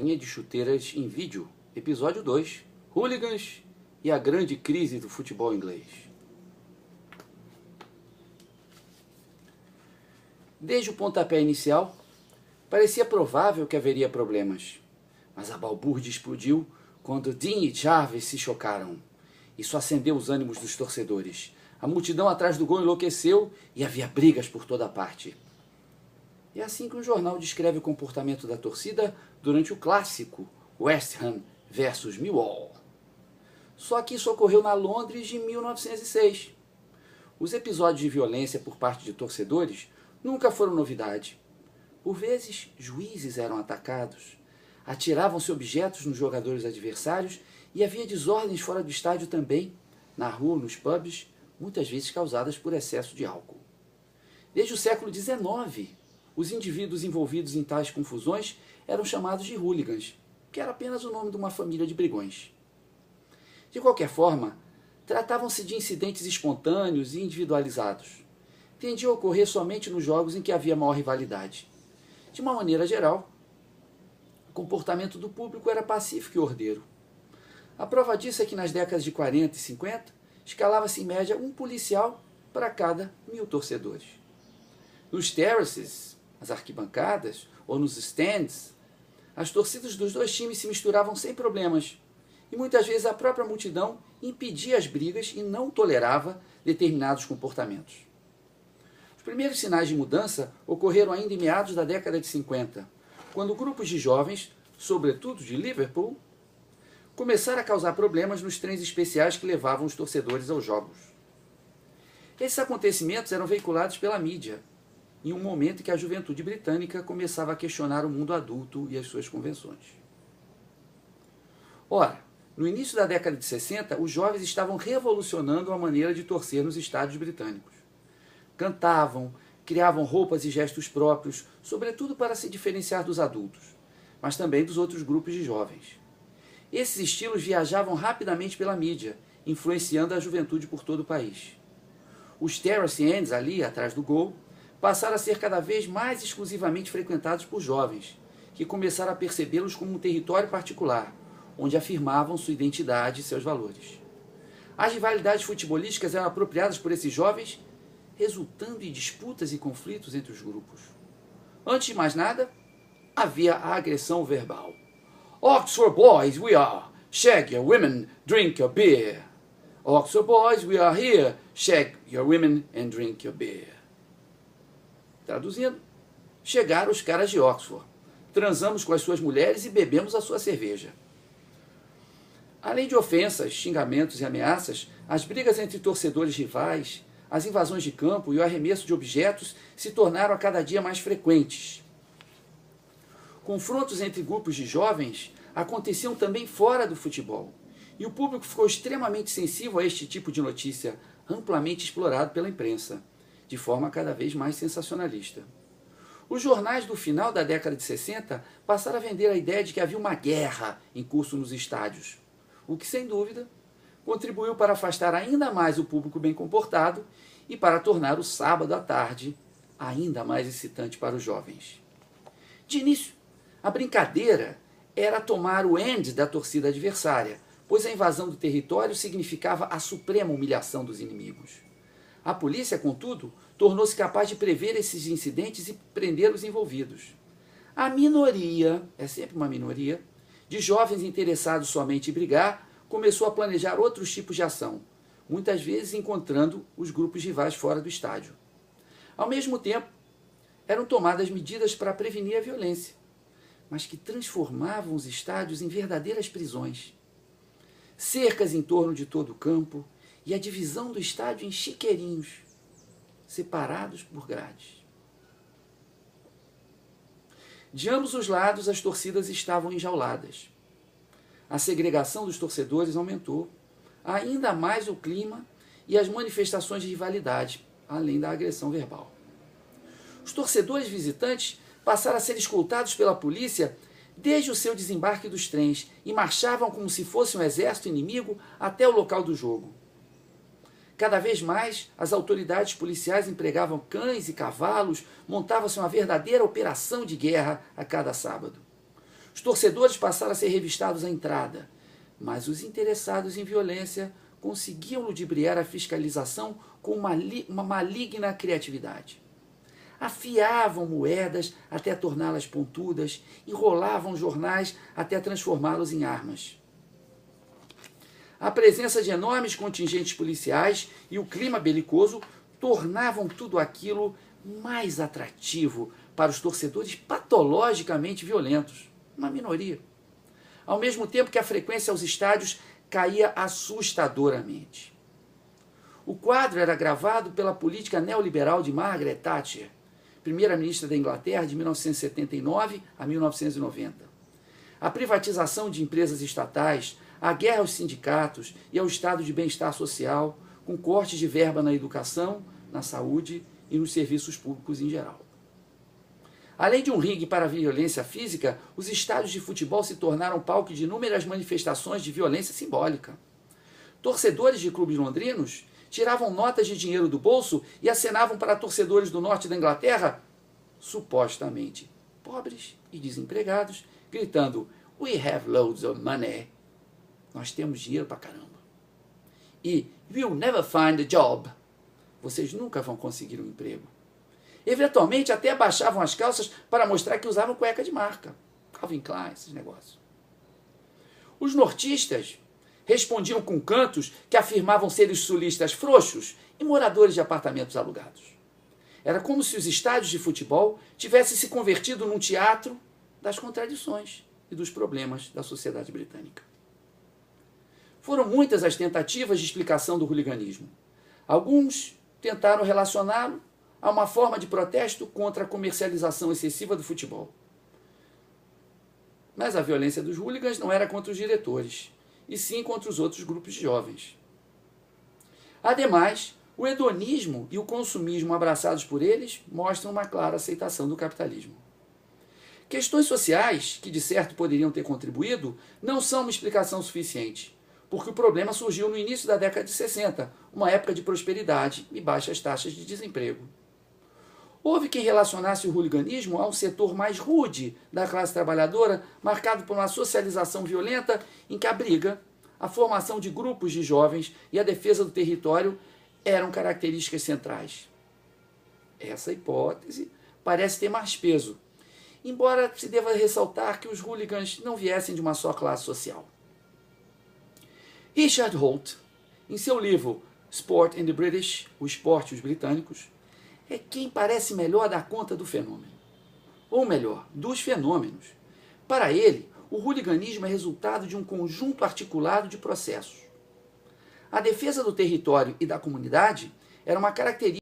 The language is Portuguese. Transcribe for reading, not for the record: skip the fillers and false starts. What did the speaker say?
Linha de chuteiras em vídeo, episódio 2, Hooligans e a grande crise do futebol inglês. Desde o pontapé inicial, parecia provável que haveria problemas, mas a balbúrdia explodiu quando Dean e Jarvis se chocaram. Isso acendeu os ânimos dos torcedores. A multidão atrás do gol enlouqueceu e havia brigas por toda parte. É assim que um jornal descreve o comportamento da torcida durante o clássico West Ham versus Millwall. Só que isso ocorreu na Londres de 1906. Os episódios de violência por parte de torcedores nunca foram novidade. Por vezes, juízes eram atacados, atiravam-se objetos nos jogadores adversários e havia desordens fora do estádio também, na rua, nos pubs, muitas vezes causadas por excesso de álcool. Desde o século XIX, os indivíduos envolvidos em tais confusões eram chamados de hooligans, que era apenas o nome de uma família de brigões. De qualquer forma, tratavam-se de incidentes espontâneos e individualizados. Tendiam a ocorrer somente nos jogos em que havia maior rivalidade. De uma maneira geral, o comportamento do público era pacífico e ordeiro. A prova disso é que nas décadas de 40 e 50, escalava-se em média um policial para cada 1000 torcedores. Nos terraces, as arquibancadas, ou nos stands, as torcidas dos dois times se misturavam sem problemas, e muitas vezes a própria multidão impedia as brigas e não tolerava determinados comportamentos. Os primeiros sinais de mudança ocorreram ainda em meados da década de 50, quando grupos de jovens, sobretudo de Liverpool, começaram a causar problemas nos trens especiais que levavam os torcedores aos jogos. Esses acontecimentos eram veiculados pela mídia, em um momento em que a juventude britânica começava a questionar o mundo adulto e as suas convenções. Ora, no início da década de 60, os jovens estavam revolucionando a maneira de torcer nos estádios britânicos. Cantavam, criavam roupas e gestos próprios, sobretudo para se diferenciar dos adultos, mas também dos outros grupos de jovens. Esses estilos viajavam rapidamente pela mídia, influenciando a juventude por todo o país. Os terrace ends, ali atrás do gol, passaram a ser cada vez mais exclusivamente frequentados por jovens, que começaram a percebê-los como um território particular, onde afirmavam sua identidade e seus valores. As rivalidades futebolísticas eram apropriadas por esses jovens, resultando em disputas e conflitos entre os grupos. Antes de mais nada, havia a agressão verbal. Oxford boys, we are. Shag your women, drink your beer. Oxford boys, we are here. Shag your women and drink your beer. Traduzindo, chegaram os caras de Oxford. Transamos com as suas mulheres e bebemos a sua cerveja. Além de ofensas, xingamentos e ameaças, as brigas entre torcedores rivais, as invasões de campo e o arremesso de objetos se tornaram a cada dia mais frequentes. Confrontos entre grupos de jovens aconteciam também fora do futebol, e o público ficou extremamente sensível a este tipo de notícia, amplamente explorado pela imprensa, de forma cada vez mais sensacionalista. Os jornais do final da década de 60 passaram a vender a ideia de que havia uma guerra em curso nos estádios, o que, sem dúvida, contribuiu para afastar ainda mais o público bem comportado e para tornar o sábado à tarde ainda mais excitante para os jovens. De início, a brincadeira era tomar o end da torcida adversária, pois a invasão do território significava a suprema humilhação dos inimigos. A polícia, contudo, tornou-se capaz de prever esses incidentes e prender os envolvidos. A minoria, é sempre uma minoria, de jovens interessados somente em brigar, começou a planejar outros tipos de ação, muitas vezes encontrando os grupos rivais fora do estádio. Ao mesmo tempo, eram tomadas medidas para prevenir a violência, mas que transformavam os estádios em verdadeiras prisões. Cercas em torno de todo o campo e a divisão do estádio em chiqueirinhos, separados por grades. De ambos os lados, as torcidas estavam enjauladas. A segregação dos torcedores aumentou, ainda mais o clima e as manifestações de rivalidade, além da agressão verbal. Os torcedores visitantes passaram a ser escoltados pela polícia desde o seu desembarque dos trens e marchavam como se fosse um exército inimigo até o local do jogo. Cada vez mais, as autoridades policiais empregavam cães e cavalos, montava-se uma verdadeira operação de guerra a cada sábado. Os torcedores passaram a ser revistados à entrada, mas os interessados em violência conseguiam ludibriar a fiscalização com uma maligna criatividade. Afiavam moedas até torná-las pontudas, enrolavam jornais até transformá-los em armas. A presença de enormes contingentes policiais e o clima belicoso tornavam tudo aquilo mais atrativo para os torcedores patologicamente violentos, uma minoria. Ao mesmo tempo que a frequência aos estádios caía assustadoramente. O quadro era agravado pela política neoliberal de Margaret Thatcher, primeira-ministra da Inglaterra de 1979 a 1990. A privatização de empresas estatais, a guerra aos sindicatos e ao estado de bem-estar social, com cortes de verba na educação, na saúde e nos serviços públicos em geral. Além de um ringue para a violência física, os estádios de futebol se tornaram palco de inúmeras manifestações de violência simbólica. Torcedores de clubes londrinos tiravam notas de dinheiro do bolso e acenavam para torcedores do norte da Inglaterra, supostamente pobres e desempregados, gritando "We have loads of money", nós temos dinheiro pra caramba. E "You'll never find a job", vocês nunca vão conseguir um emprego. Eventualmente até abaixavam as calças para mostrar que usavam cueca de marca. Calvin Klein, esses negócios. Os nortistas respondiam com cantos que afirmavam serem sulistas frouxos e moradores de apartamentos alugados. Era como se os estádios de futebol tivessem se convertido num teatro das contradições e dos problemas da sociedade britânica. Foram muitas as tentativas de explicação do hooliganismo. Alguns tentaram relacioná-lo a uma forma de protesto contra a comercialização excessiva do futebol. Mas a violência dos hooligans não era contra os diretores, e sim contra os outros grupos de jovens. Ademais, o hedonismo e o consumismo abraçados por eles mostram uma clara aceitação do capitalismo. Questões sociais, que de certo poderiam ter contribuído, não são uma explicação suficiente, porque o problema surgiu no início da década de 60, uma época de prosperidade e baixas taxas de desemprego. Houve quem relacionasse o hooliganismo a um setor mais rude da classe trabalhadora, marcado por uma socialização violenta em que a briga, a formação de grupos de jovens e a defesa do território eram características centrais. Essa hipótese parece ter mais peso, embora se deva ressaltar que os hooligans não viessem de uma só classe social. Richard Holt, em seu livro Sport and the British, O Esporte e os Britânicos, é quem parece melhor dar conta do fenômeno. Ou melhor, dos fenômenos. Para ele, o hooliganismo é resultado de um conjunto articulado de processos. A defesa do território e da comunidade era uma característica